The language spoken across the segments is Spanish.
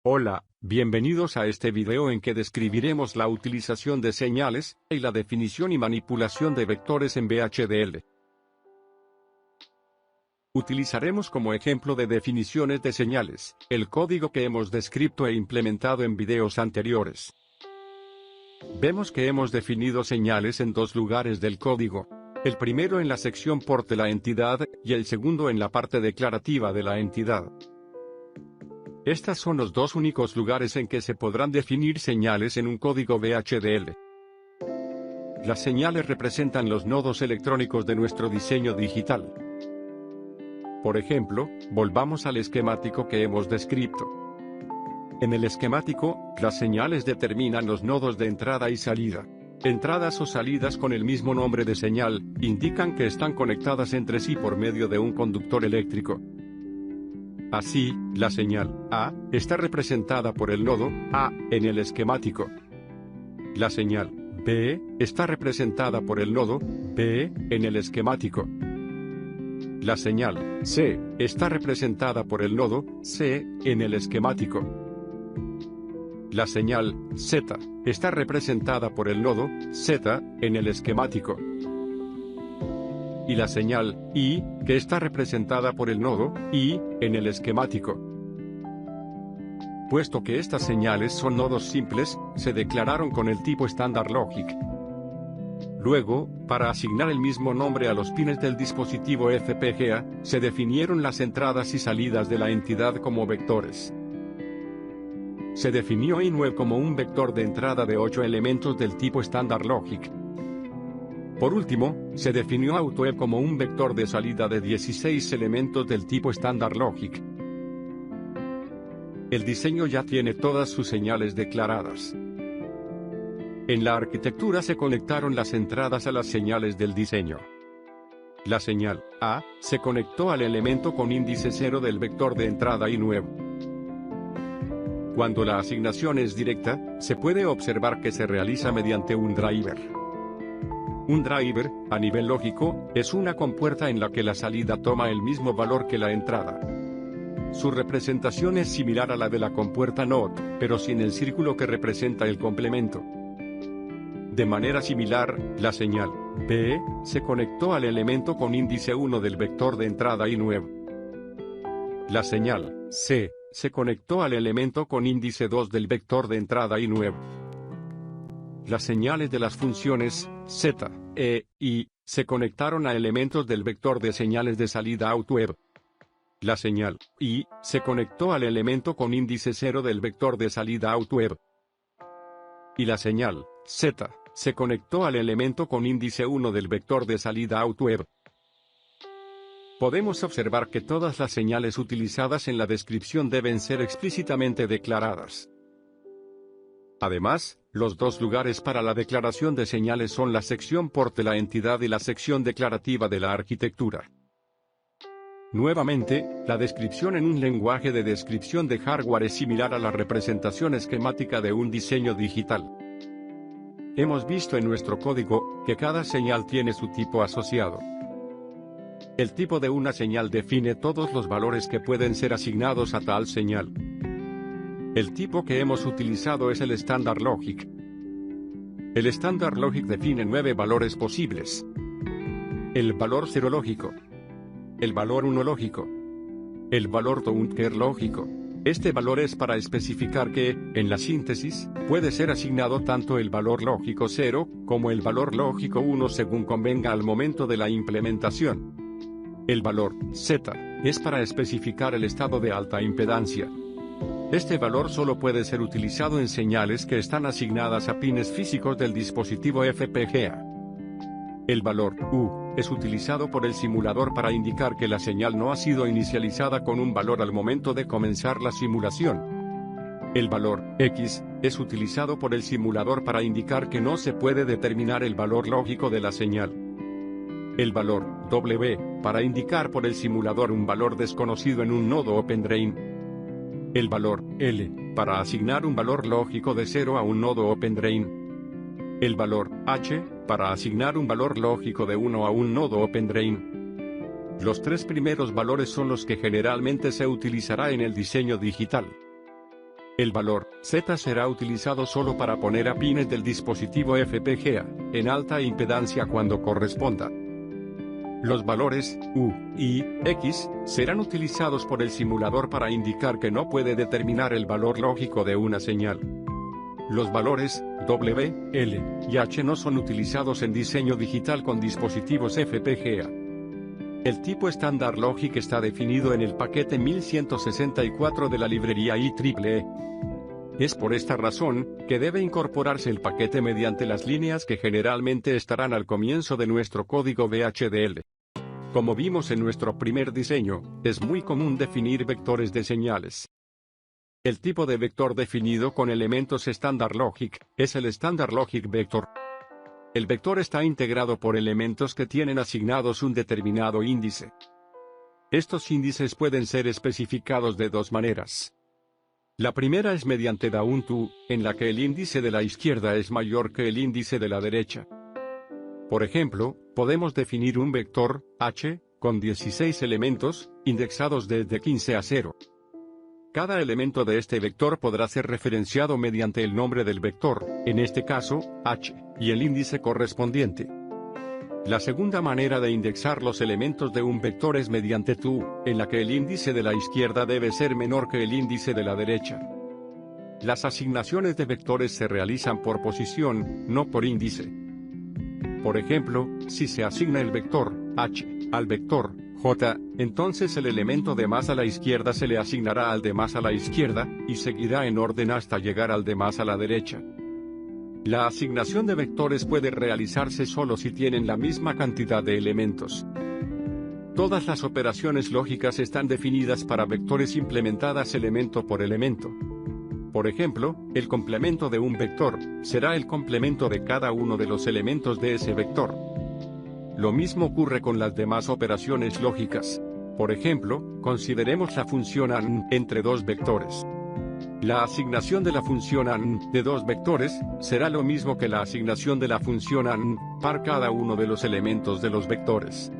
Hola, bienvenidos a este video en que describiremos la utilización de señales, y la definición y manipulación de vectores en VHDL. Utilizaremos como ejemplo de definiciones de señales, el código que hemos descrito e implementado en videos anteriores. Vemos que hemos definido señales en dos lugares del código. El primero en la sección port de la entidad, y el segundo en la parte declarativa de la entidad. Estos son los dos únicos lugares en que se podrán definir señales en un código VHDL. Las señales representan los nodos electrónicos de nuestro diseño digital. Por ejemplo, volvamos al esquemático que hemos descrito. En el esquemático, las señales determinan los nodos de entrada y salida. Entradas o salidas con el mismo nombre de señal, indican que están conectadas entre sí por medio de un conductor eléctrico. Así, la señal A está representada por el nodo A en el esquemático. La señal B está representada por el nodo B en el esquemático. La señal C está representada por el nodo C en el esquemático. La señal Z está representada por el nodo Z en el esquemático. Y la señal I, que está representada por el nodo I en el esquemático. Puesto que estas señales son nodos simples, se declararon con el tipo Standard Logic. Luego, para asignar el mismo nombre a los pines del dispositivo FPGA, se definieron las entradas y salidas de la entidad como vectores. Se definió I9 como un vector de entrada de 8 elementos del tipo Standard Logic. Por último, se definió AutoE como un vector de salida de 16 elementos del tipo Standard Logic. El diseño ya tiene todas sus señales declaradas. En la arquitectura se conectaron las entradas a las señales del diseño. La señal A se conectó al elemento con índice 0 del vector de entrada I9. Cuando la asignación es directa, se puede observar que se realiza mediante un driver. Un driver, a nivel lógico, es una compuerta en la que la salida toma el mismo valor que la entrada. Su representación es similar a la de la compuerta NOT, pero sin el círculo que representa el complemento. De manera similar, la señal B se conectó al elemento con índice 1 del vector de entrada I9. La señal C se conectó al elemento con índice 2 del vector de entrada I9. Las señales de las funciones Z, E, I se conectaron a elementos del vector de señales de salida AutoE. La señal I se conectó al elemento con índice 0 del vector de salida AutoE. Y la señal Z se conectó al elemento con índice 1 del vector de salida AutoE. Podemos observar que todas las señales utilizadas en la descripción deben ser explícitamente declaradas. Además, los dos lugares para la declaración de señales son la sección port de la entidad y la sección declarativa de la arquitectura. Nuevamente, la descripción en un lenguaje de descripción de hardware es similar a la representación esquemática de un diseño digital. Hemos visto en nuestro código que cada señal tiene su tipo asociado. El tipo de una señal define todos los valores que pueden ser asignados a tal señal. El tipo que hemos utilizado es el Standard Logic. El Standard Logic define 9 valores posibles. El valor 0 lógico. El valor 1 lógico. El valor don't care lógico. Este valor es para especificar que, en la síntesis, puede ser asignado tanto el valor lógico 0, como el valor lógico 1 según convenga al momento de la implementación. El valor Z es para especificar el estado de alta impedancia. Este valor solo puede ser utilizado en señales que están asignadas a pines físicos del dispositivo FPGA. El valor U es utilizado por el simulador para indicar que la señal no ha sido inicializada con un valor al momento de comenzar la simulación. El valor X es utilizado por el simulador para indicar que no se puede determinar el valor lógico de la señal. El valor W para indicar por el simulador un valor desconocido en un nodo OpenDrain. El valor L para asignar un valor lógico de 0 a un nodo OpenDrain. El valor H para asignar un valor lógico de 1 a un nodo OpenDrain. Los tres primeros valores son los que generalmente se utilizará en el diseño digital. El valor Z será utilizado solo para poner a pines del dispositivo FPGA en alta impedancia cuando corresponda. Los valores U, Y, X serán utilizados por el simulador para indicar que no puede determinar el valor lógico de una señal. Los valores W, L y H no son utilizados en diseño digital con dispositivos FPGA. El tipo Standard Logic está definido en el paquete 1164 de la librería IEEE. Es por esta razón que debe incorporarse el paquete mediante las líneas que generalmente estarán al comienzo de nuestro código VHDL. Como vimos en nuestro primer diseño, es muy común definir vectores de señales. El tipo de vector definido con elementos Standard Logic es el Standard Logic Vector. El vector está integrado por elementos que tienen asignados un determinado índice. Estos índices pueden ser especificados de dos maneras. La primera es mediante down-to, en la que el índice de la izquierda es mayor que el índice de la derecha. Por ejemplo, podemos definir un vector, H, con 16 elementos, indexados desde 15 a 0. Cada elemento de este vector podrá ser referenciado mediante el nombre del vector, en este caso, H, y el índice correspondiente. La segunda manera de indexar los elementos de un vector es mediante to, en la que el índice de la izquierda debe ser menor que el índice de la derecha. Las asignaciones de vectores se realizan por posición, no por índice. Por ejemplo, si se asigna el vector H al vector J, entonces el elemento de más a la izquierda se le asignará al de más a la izquierda, y seguirá en orden hasta llegar al de más a la derecha. La asignación de vectores puede realizarse solo si tienen la misma cantidad de elementos. Todas las operaciones lógicas están definidas para vectores implementadas elemento por elemento. Por ejemplo, el complemento de un vector será el complemento de cada uno de los elementos de ese vector. Lo mismo ocurre con las demás operaciones lógicas. Por ejemplo, consideremos la función AND entre dos vectores. La asignación de la función AND de dos vectores será lo mismo que la asignación de la función AND para cada uno de los elementos de los vectores.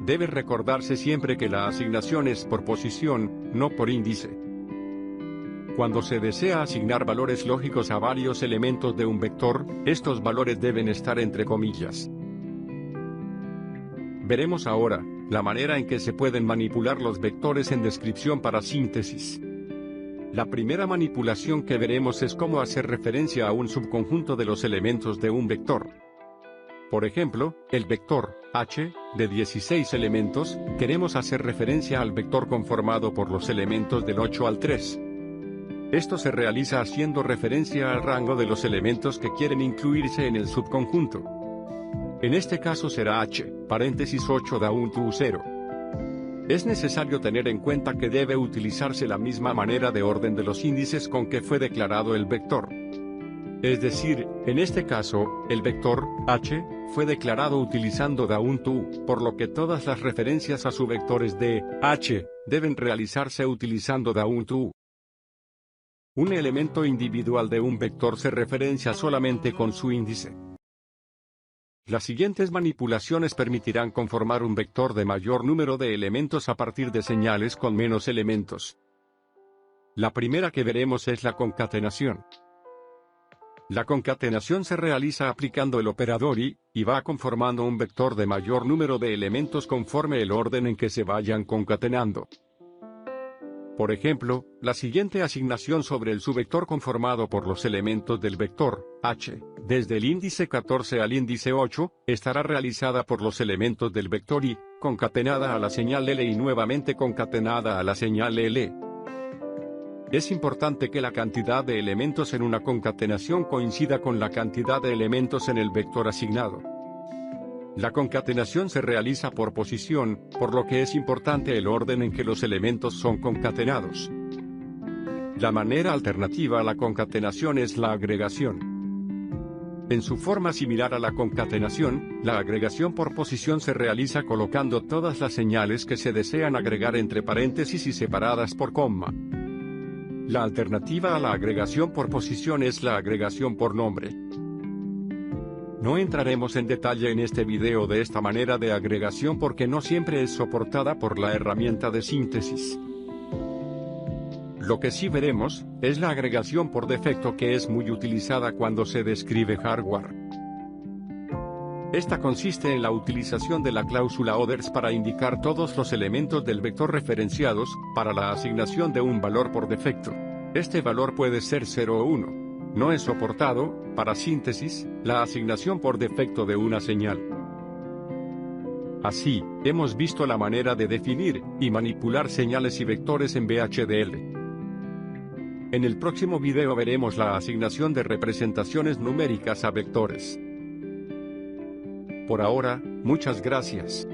Debe recordarse siempre que la asignación es por posición, no por índice. Cuando se desea asignar valores lógicos a varios elementos de un vector, estos valores deben estar entre comillas. Veremos ahora la manera en que se pueden manipular los vectores en descripción para síntesis. La primera manipulación que veremos es cómo hacer referencia a un subconjunto de los elementos de un vector. Por ejemplo, el vector H, de 16 elementos, queremos hacer referencia al vector conformado por los elementos del 8 al 3. Esto se realiza haciendo referencia al rango de los elementos que quieren incluirse en el subconjunto. En este caso será H, paréntesis 8 down to 0. Es necesario tener en cuenta que debe utilizarse la misma manera de orden de los índices con que fue declarado el vector. Es decir, en este caso, el vector H fue declarado utilizando down to, por lo que todas las referencias a subvectores de H deben realizarse utilizando down to. Un elemento individual de un vector se referencia solamente con su índice. Las siguientes manipulaciones permitirán conformar un vector de mayor número de elementos a partir de señales con menos elementos. La primera que veremos es la concatenación. La concatenación se realiza aplicando el operador y va conformando un vector de mayor número de elementos conforme el orden en que se vayan concatenando. Por ejemplo, la siguiente asignación sobre el subvector conformado por los elementos del vector H, desde el índice 14 al índice 8, estará realizada por los elementos del vector I, concatenada a la señal L y nuevamente concatenada a la señal L. Es importante que la cantidad de elementos en una concatenación coincida con la cantidad de elementos en el vector asignado. La concatenación se realiza por posición, por lo que es importante el orden en que los elementos son concatenados. La manera alternativa a la concatenación es la agregación. En su forma similar a la concatenación, la agregación por posición se realiza colocando todas las señales que se desean agregar entre paréntesis y separadas por coma. La alternativa a la agregación por posición es la agregación por nombre. No entraremos en detalle en este video de esta manera de agregación porque no siempre es soportada por la herramienta de síntesis. Lo que sí veremos, es la agregación por defecto, que es muy utilizada cuando se describe hardware. Esta consiste en la utilización de la cláusula others para indicar todos los elementos del vector referenciados, para la asignación de un valor por defecto. Este valor puede ser 0 o 1. No es soportado, para síntesis, la asignación por defecto de una señal. Así, hemos visto la manera de definir y manipular señales y vectores en VHDL. En el próximo video veremos la asignación de representaciones numéricas a vectores. Por ahora, muchas gracias.